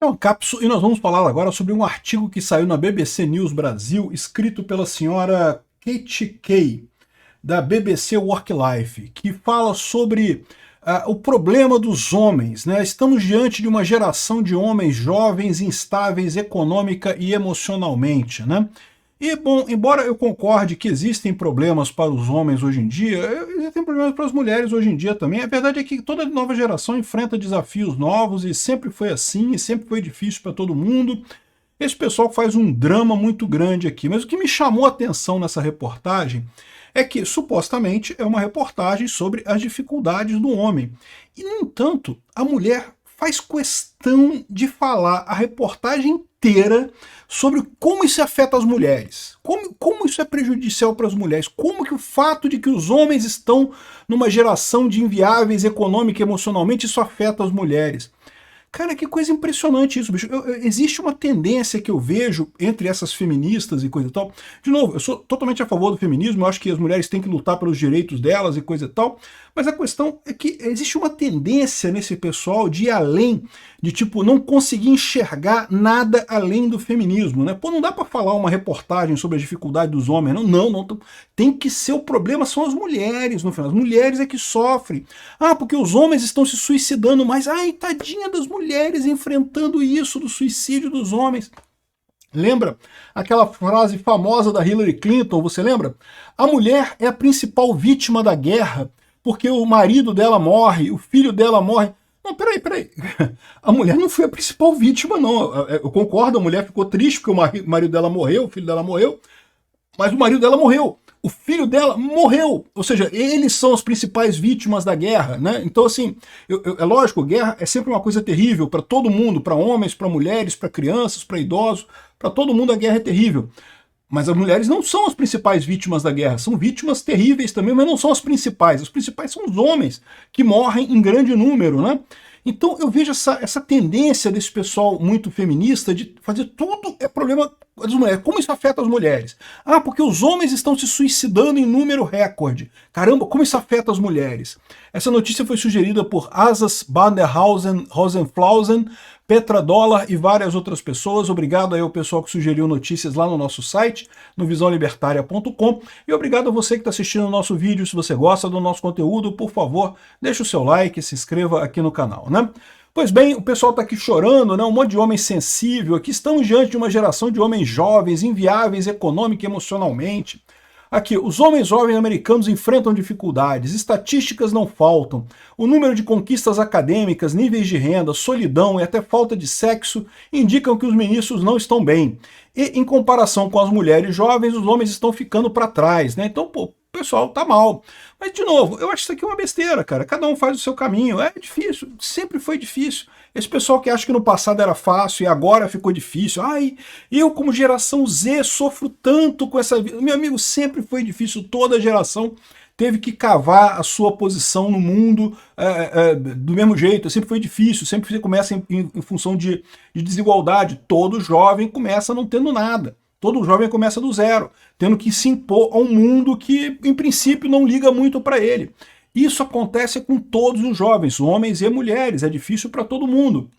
É um capsule e nós vamos falar agora sobre um artigo que saiu na BBC News Brasil, escrito pela senhora Kate Kay, da BBC Work Life, que fala sobre o problema dos homens, né? Estamos diante de uma geração de homens jovens, instáveis econômica e emocionalmente, né? E, bom, embora eu concorde que existem problemas para os homens hoje em dia, existem problemas para as mulheres hoje em dia também. A verdade é que toda nova geração enfrenta desafios novos e sempre foi assim, e sempre foi difícil para todo mundo. Esse pessoal faz um drama muito grande aqui, mas o que me chamou a atenção nessa reportagem é que, supostamente, é uma reportagem sobre as dificuldades do homem. E, no entanto, a mulher faz questão de falar a reportagem inteira sobre como isso afeta as mulheres, como isso é prejudicial para as mulheres, como que o fato de que os homens estão numa geração de inviáveis econômica e emocionalmente, isso afeta as mulheres. Cara, que coisa impressionante isso, bicho. Existe uma tendência que eu vejo entre essas feministas e coisa e tal. De novo, eu sou totalmente a favor do feminismo, eu acho que as mulheres têm que lutar pelos direitos delas e coisa e tal, mas a questão é que existe uma tendência nesse pessoal de ir além, de tipo, não conseguir enxergar nada além do feminismo, né? Pô, não dá pra falar uma reportagem sobre a dificuldade dos homens, não. Tem que ser o problema, são as mulheres, no final. As mulheres é que sofrem. Ah, porque os homens estão se suicidando mais. Ai, tadinha das mulheres enfrentando isso, do suicídio dos homens. Lembra aquela frase famosa da Hillary Clinton, você lembra? A mulher é a principal vítima da guerra, porque o marido dela morre, o filho dela morre. Não, peraí. A mulher não foi a principal vítima, não. Eu concordo, a mulher ficou triste porque o marido dela morreu, o filho dela morreu, mas o marido dela morreu. O filho dela morreu, ou seja, eles são as principais vítimas da guerra, né? Então, assim, é lógico, guerra é sempre uma coisa terrível para todo mundo, para homens, para mulheres, para crianças, para idosos, para todo mundo a guerra é terrível. Mas as mulheres não são as principais vítimas da guerra, são vítimas terríveis também, mas não são as principais. Os principais são os homens, que morrem em grande número, né? Então eu vejo essa tendência desse pessoal muito feminista de fazer tudo é problema das mulheres. Como isso afeta as mulheres? Ah, porque os homens estão se suicidando em número recorde. Caramba, como isso afeta as mulheres? Essa notícia foi sugerida por Asas Banderhausen, Rosenflausen, Petra Dollar e várias outras pessoas. Obrigado aí ao pessoal que sugeriu notícias lá no nosso site, no visãolibertaria.com. E obrigado a você que está assistindo o nosso vídeo. Se você gosta do nosso conteúdo, por favor, deixe o seu like e se inscreva aqui no canal, né? Pois bem, o pessoal está aqui chorando, né? Um monte de homem sensível. Aqui estamos diante de uma geração de homens jovens, inviáveis econômica e emocionalmente. Aqui, os homens jovens americanos enfrentam dificuldades, estatísticas não faltam, o número de conquistas acadêmicas, níveis de renda, solidão e até falta de sexo indicam que os ministros não estão bem. E, em comparação com as mulheres jovens, os homens estão ficando para trás, né? Então, pô, o pessoal tá mal. Mas, de novo, eu acho isso aqui uma besteira, cara. Cada um faz o seu caminho. É difícil, sempre foi difícil. Esse pessoal que acha que no passado era fácil e agora ficou difícil. Ai, eu como geração Z sofro tanto com essa vida. Meu amigo, sempre foi difícil. Toda geração teve que cavar a sua posição no mundo do mesmo jeito. Sempre foi difícil. Sempre você começa em função de desigualdade. Todo jovem começa não tendo nada. Todo jovem começa do zero, tendo que se impor a um mundo que, em princípio, não liga muito para ele. Isso acontece com todos os jovens, homens e mulheres, é difícil para todo mundo.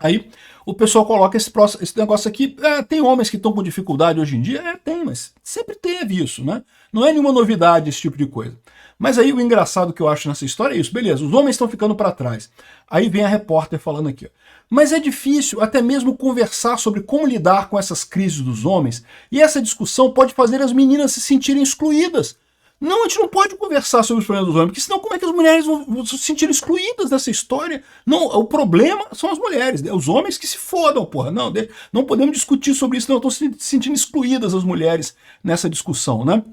Aí o pessoal coloca esse negócio aqui, tem homens que estão com dificuldade hoje em dia? Tem, mas sempre teve isso, né? Não é nenhuma novidade esse tipo de coisa. Mas aí o engraçado que eu acho nessa história é isso, beleza, os homens estão ficando para trás. Aí vem a repórter falando aqui, ó. Mas é difícil até mesmo conversar sobre como lidar com essas crises dos homens, e essa discussão pode fazer as meninas se sentirem excluídas. Não, a gente não pode conversar sobre os problemas dos homens, porque senão como é que as mulheres vão se sentir excluídas dessa história? Não, o problema são as mulheres, os homens que se fodam, porra. Não podemos discutir sobre isso, não, estão se sentindo excluídas as mulheres nessa discussão, né?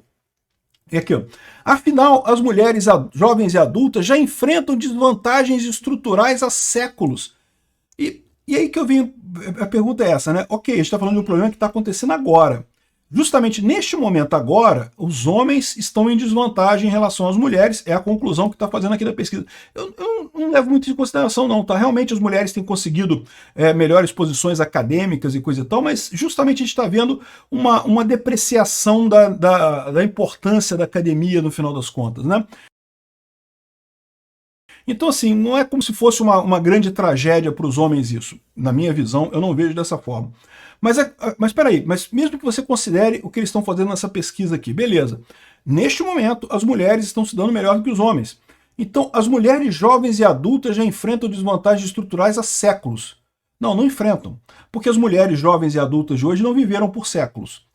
E aqui, ó. Afinal, as mulheres jovens e adultas já enfrentam desvantagens estruturais há séculos. E aí que eu vim, a pergunta é essa, né? Ok, a gente está falando de um problema que está acontecendo agora. Justamente neste momento agora, os homens estão em desvantagem em relação às mulheres, é a conclusão que está fazendo aqui da pesquisa. Eu não levo muito em consideração não, tá? Realmente as mulheres têm conseguido melhores posições acadêmicas e coisa e tal, mas justamente a gente está vendo uma depreciação da importância da academia no final das contas, né? Então, assim, não é como se fosse uma grande tragédia para os homens isso. Na minha visão, eu não vejo dessa forma. Mas peraí, mas mesmo que você considere o que eles estão fazendo nessa pesquisa aqui, beleza. Neste momento, as mulheres estão se dando melhor do que os homens. Então, as mulheres jovens e adultas já enfrentam desvantagens estruturais há séculos. Não, não enfrentam. Porque as mulheres jovens e adultas de hoje não viveram por séculos.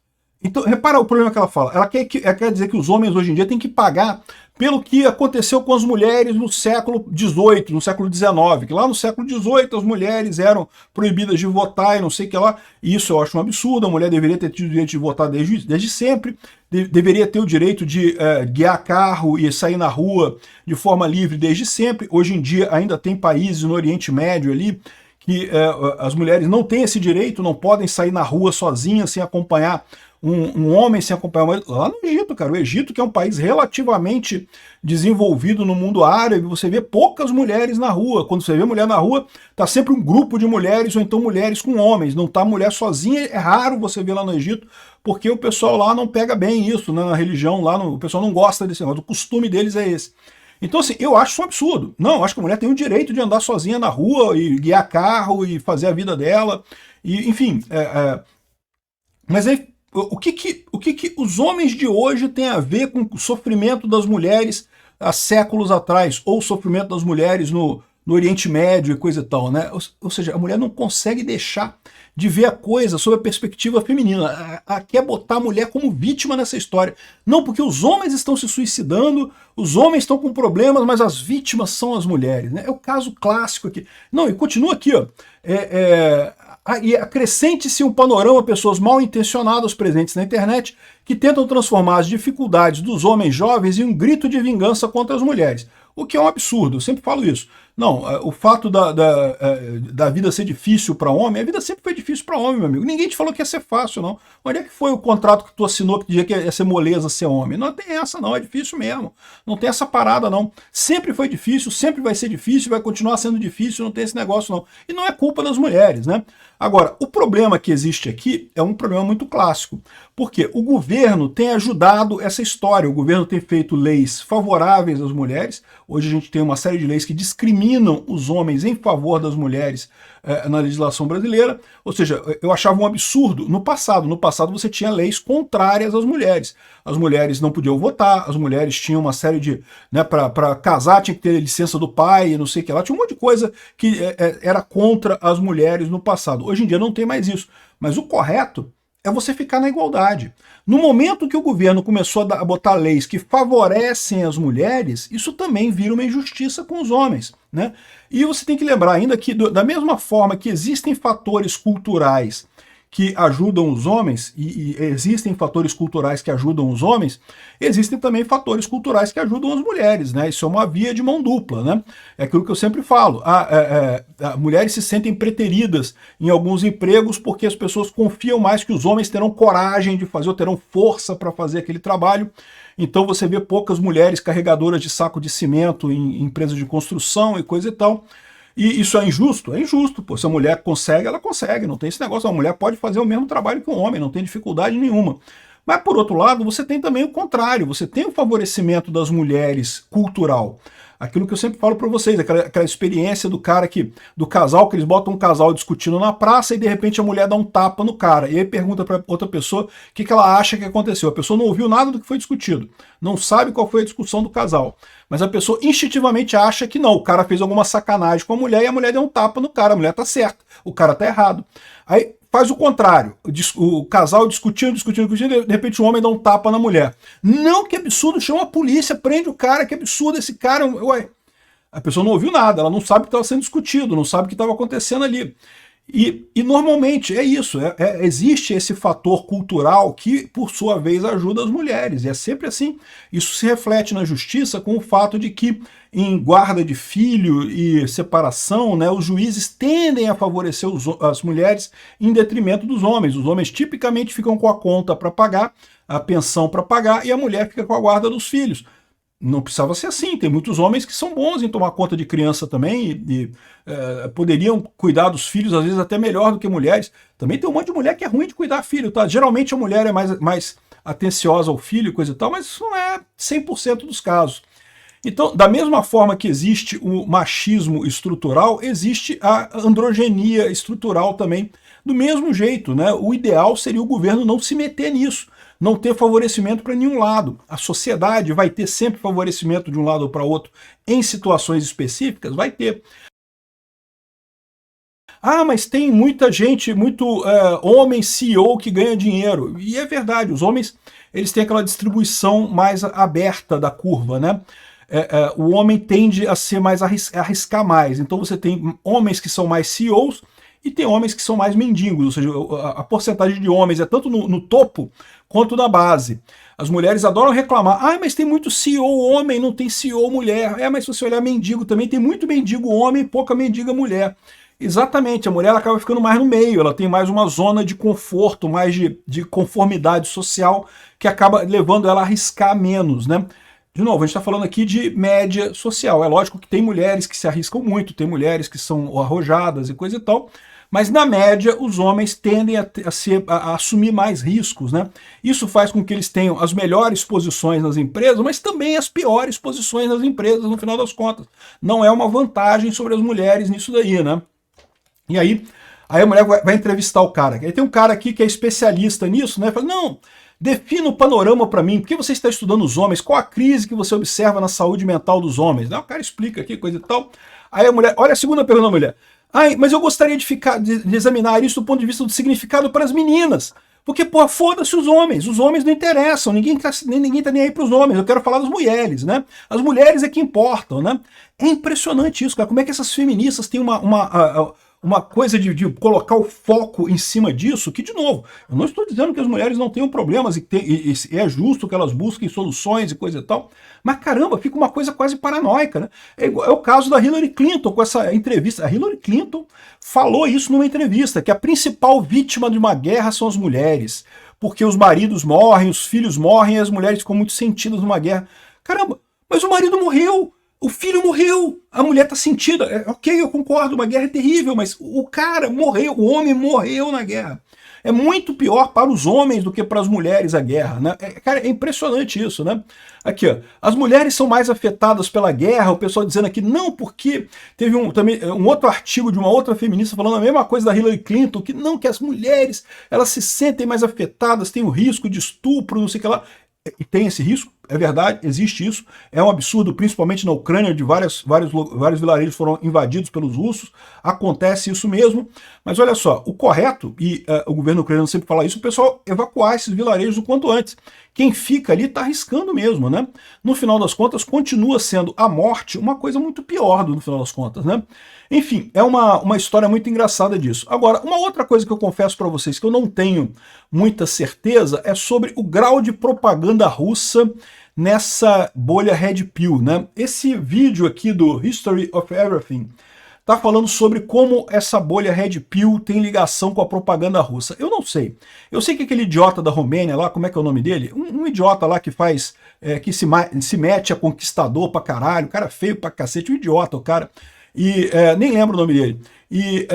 Então, repara o problema que ela fala. Ela quer dizer que os homens hoje em dia têm que pagar pelo que aconteceu com as mulheres no século XVIII, no século XIX, que lá no século XVIII as mulheres eram proibidas de votar e não sei o que lá. E isso eu acho um absurdo, a mulher deveria ter tido o direito de votar desde sempre, deveria ter o direito de guiar carro e sair na rua de forma livre desde sempre. Hoje em dia ainda tem países no Oriente Médio ali que as mulheres não têm esse direito, não podem sair na rua sozinhas sem acompanhar um homem, sem acompanhar uma... Lá no Egito, cara, o Egito, que é um país relativamente desenvolvido no mundo árabe, você vê poucas mulheres na rua. Quando você vê mulher na rua, tá sempre um grupo de mulheres, ou então mulheres com homens, não tá mulher sozinha. É raro você ver lá no Egito, porque o pessoal lá não pega bem isso, né, na religião, lá o pessoal não gosta desse negócio, o costume deles é esse. Então, assim, eu acho isso um absurdo. Não, eu acho que a mulher tem o direito de andar sozinha na rua e guiar carro e fazer a vida dela. E, enfim, mas aí, o que os homens de hoje têm a ver com o sofrimento das mulheres há séculos atrás, ou o sofrimento das mulheres no Oriente Médio e coisa e tal, né? Ou seja, a mulher não consegue deixar de ver a coisa sob a perspectiva feminina. Quer botar a mulher como vítima nessa história. Não, porque os homens estão se suicidando, os homens estão com problemas, mas as vítimas são as mulheres, né? É o caso clássico aqui. Não, e continua aqui, ó. E acrescente-se um panorama pessoas mal intencionadas presentes na internet que tentam transformar as dificuldades dos homens jovens em um grito de vingança contra as mulheres. O que é um absurdo, eu sempre falo isso. Não, o fato da vida ser difícil para homem, a vida sempre foi difícil para homem, meu amigo. Ninguém te falou que ia ser fácil, não. Onde é que foi o contrato que tu assinou que dizia que ia ser moleza ser homem? Não tem essa, não. É difícil mesmo. Não tem essa parada, não. Sempre foi difícil, sempre vai ser difícil, vai continuar sendo difícil, não tem esse negócio, não. E não é culpa das mulheres, né? Agora, o problema que existe aqui é um problema muito clássico, porque o governo tem ajudado essa história, o governo tem feito leis favoráveis às mulheres. Hoje a gente tem uma série de leis que discriminam os homens em favor das mulheres na legislação brasileira. Ou seja, eu achava um absurdo no passado. No passado você tinha leis contrárias às mulheres. As mulheres não podiam votar, as mulheres tinham uma série de... Né, para casar tinha que ter licença do pai, não sei o que lá. Tinha um monte de coisa que era contra as mulheres no passado. Hoje em dia não tem mais isso. Mas o correto é você ficar na igualdade. No momento que o governo começou a botar leis que favorecem as mulheres, isso também vira uma injustiça com os homens, né? E você tem que lembrar ainda que, da mesma forma que existem fatores culturais que ajudam os homens, e existem fatores culturais que ajudam os homens, existem também fatores culturais que ajudam as mulheres, né? Isso é uma via de mão dupla, né? É aquilo que eu sempre falo. Mulheres se sentem preteridas em alguns empregos porque as pessoas confiam mais que os homens terão coragem de fazer, ou terão força para fazer aquele trabalho. Então você vê poucas mulheres carregadoras de saco de cimento em empresas de construção e coisa e tal. E isso é injusto? É injusto, pô. Se a mulher consegue, ela consegue. Não tem esse negócio. A mulher pode fazer o mesmo trabalho que um homem, não tem dificuldade nenhuma. Mas, por outro lado, você tem também o contrário. Você tem o favorecimento das mulheres cultural. Aquilo que eu sempre falo para vocês, aquela experiência do casal, que eles botam um casal discutindo na praça e de repente a mulher dá um tapa no cara. E aí pergunta para outra pessoa o que ela acha que aconteceu. A pessoa não ouviu nada do que foi discutido. Não sabe qual foi a discussão do casal. Mas a pessoa instintivamente acha que não, o cara fez alguma sacanagem com a mulher e a mulher deu um tapa no cara. A mulher tá certa, o cara tá errado. Aí faz o contrário. O casal discutindo, de repente o homem dá um tapa na mulher. Não, que absurdo, chama a polícia, prende o cara, que absurdo esse cara. Ué, a pessoa não ouviu nada, ela não sabe o que estava sendo discutido, não sabe o que estava acontecendo ali. E normalmente é isso, existe esse fator cultural que, por sua vez, ajuda as mulheres. E é sempre assim. Isso se reflete na justiça com o fato de que, em guarda de filho e separação, né, os juízes tendem a favorecer as mulheres em detrimento dos homens. Os homens tipicamente ficam com a conta para pagar, a pensão para pagar, e a mulher fica com a guarda dos filhos. Não precisava ser assim, tem muitos homens que são bons em tomar conta de criança também e poderiam cuidar dos filhos, às vezes até melhor do que mulheres. Também tem um monte de mulher que é ruim de cuidar filho, tá? Geralmente a mulher é mais atenciosa ao filho e coisa e tal, mas isso não é 100% dos casos. Então, da mesma forma que existe o machismo estrutural, existe a androgenia estrutural também. Do mesmo jeito, né? O ideal seria o governo não se meter nisso, não ter favorecimento para nenhum lado. A sociedade vai ter sempre favorecimento de um lado ou para outro em situações específicas? Vai ter. Ah, mas tem muita gente, muito homem CEO que ganha dinheiro. E é verdade, os homens eles têm aquela distribuição mais aberta da curva, né? O homem tende a ser mais arriscar mais. Então você tem homens que são mais CEOs e tem homens que são mais mendigos, ou seja, a porcentagem de homens é tanto no topo quanto na base. As mulheres adoram reclamar, ah, mas tem muito CEO homem, não tem CEO mulher. Mas se você olhar mendigo também, tem muito mendigo homem e pouca mendiga mulher. Exatamente, a mulher ela acaba ficando mais no meio, ela tem mais uma zona de conforto, mais de conformidade social, que acaba levando ela a arriscar menos, né? De novo, a gente está falando aqui de média social. É lógico que tem mulheres que se arriscam muito, tem mulheres que são arrojadas e coisa e tal, mas na média os homens tendem a assumir mais riscos, né? Isso faz com que eles tenham as melhores posições nas empresas, mas também as piores posições nas empresas, no final das contas. Não é uma vantagem sobre as mulheres nisso daí, né? E aí a mulher vai entrevistar o cara. Aí tem um cara aqui que é especialista nisso, né? Fala, não, defina o panorama para mim. Por que você está estudando os homens? Qual a crise que você observa na saúde mental dos homens? O cara explica aqui, coisa e tal. Aí a mulher, olha a segunda pergunta da mulher. Mas eu gostaria de examinar isso do ponto de vista do significado para as meninas. Porque, pô, foda-se os homens não interessam, ninguém tá nem aí pros homens, eu quero falar das mulheres, né? As mulheres é que importam, né? É impressionante isso, cara, como é que essas feministas têm uma coisa de colocar o foco em cima disso, que, de novo, eu não estou dizendo que as mulheres não tenham problemas e é justo que elas busquem soluções e coisa e tal, mas caramba, fica uma coisa quase paranoica, né? É o caso da Hillary Clinton com essa entrevista. A Hillary Clinton falou isso numa entrevista, que a principal vítima de uma guerra são as mulheres, porque os maridos morrem, os filhos morrem e as mulheres ficam muito sentidas numa guerra. Caramba, mas o marido morreu! O filho morreu, a mulher tá sentida. Ok, eu concordo, uma guerra é terrível, mas o cara morreu, o homem morreu na guerra. É muito pior para os homens do que para as mulheres a guerra, né? Cara, é impressionante isso, né? Aqui, ó, as mulheres são mais afetadas pela guerra, o pessoal dizendo aqui, não, porque teve também um outro artigo de uma outra feminista falando a mesma coisa da Hillary Clinton, que não, que as mulheres, elas se sentem mais afetadas, têm o risco de estupro, não sei o que lá. E tem esse risco, é verdade, existe isso, é um absurdo, principalmente na Ucrânia, de vários vilarejos foram invadidos pelos russos, acontece isso mesmo, mas olha só, o correto, e o governo ucraniano sempre fala isso, o pessoal evacuar esses vilarejos o quanto antes. Quem fica ali está arriscando mesmo, né? No final das contas, continua sendo a morte uma coisa muito pior no final das contas, né? Enfim, é uma história muito engraçada disso. Agora, uma outra coisa que eu confesso para vocês que eu não tenho muita certeza é sobre o grau de propaganda russa nessa bolha Red Pill, né? Esse vídeo aqui do History of Everything tá falando sobre como essa bolha Red Pill tem ligação com a propaganda russa. Eu não sei. Eu sei que aquele idiota da Romênia lá, como é que é o nome dele? Um idiota lá que faz, que se mete a conquistador pra caralho, o cara feio pra cacete, um idiota o cara. E nem lembro o nome dele. E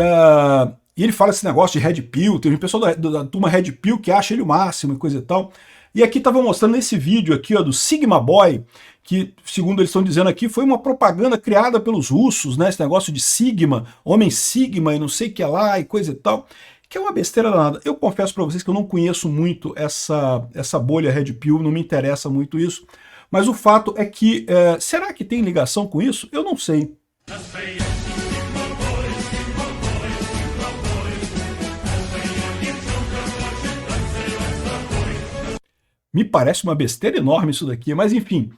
ele fala esse negócio de Red Pill, tem um pessoal da turma Red Pill que acha ele o máximo e coisa e tal. E aqui estava mostrando nesse vídeo aqui, ó, do Sigma Boy, que, segundo eles estão dizendo aqui, foi uma propaganda criada pelos russos, né? Esse negócio de Sigma, homem Sigma e não sei o que lá e coisa e tal, que é uma besteira danada. Eu confesso para vocês que eu não conheço muito essa bolha Red Pill, não me interessa muito isso, mas o fato é que, será que tem ligação com isso? Eu não sei. Me parece uma besteira enorme isso daqui, mas enfim,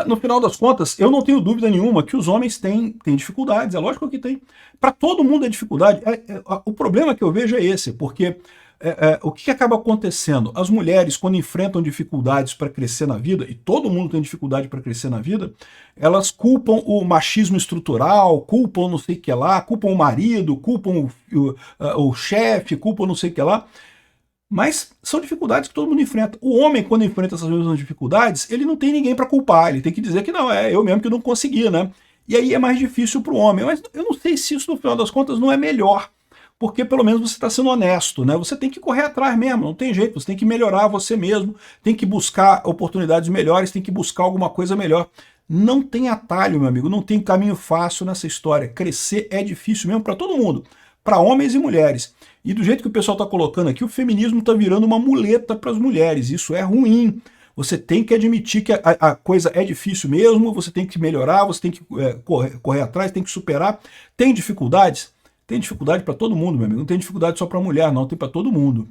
no final das contas, eu não tenho dúvida nenhuma que os homens têm dificuldades, é lógico que tem. Para todo mundo é dificuldade. O problema que eu vejo é esse, porque o que acaba acontecendo? As mulheres, quando enfrentam dificuldades para crescer na vida, e todo mundo tem dificuldade para crescer na vida, elas culpam o machismo estrutural, culpam não sei o que lá, culpam o marido, culpam o chefe, culpam não sei o que lá. Mas são dificuldades que todo mundo enfrenta. O homem, quando enfrenta essas mesmas dificuldades, ele não tem ninguém para culpar. Ele tem que dizer que não, é eu mesmo que não consegui, né? E aí é mais difícil para o homem. Mas eu não sei se isso, no final das contas, não é melhor. Porque pelo menos você está sendo honesto, né? Você tem que correr atrás mesmo, não tem jeito. Você tem que melhorar você mesmo, tem que buscar oportunidades melhores, tem que buscar alguma coisa melhor. Não tem atalho, meu amigo, não tem caminho fácil nessa história. Crescer é difícil mesmo para todo mundo, para homens e mulheres. E do jeito que o pessoal está colocando aqui, o feminismo está virando uma muleta para as mulheres. Isso é ruim. Você tem que admitir que a coisa é difícil mesmo, você tem que melhorar, você tem que correr atrás, tem que superar. Tem dificuldades? Tem dificuldade para todo mundo, meu amigo. Não tem dificuldade só para mulher, não, tem para todo mundo.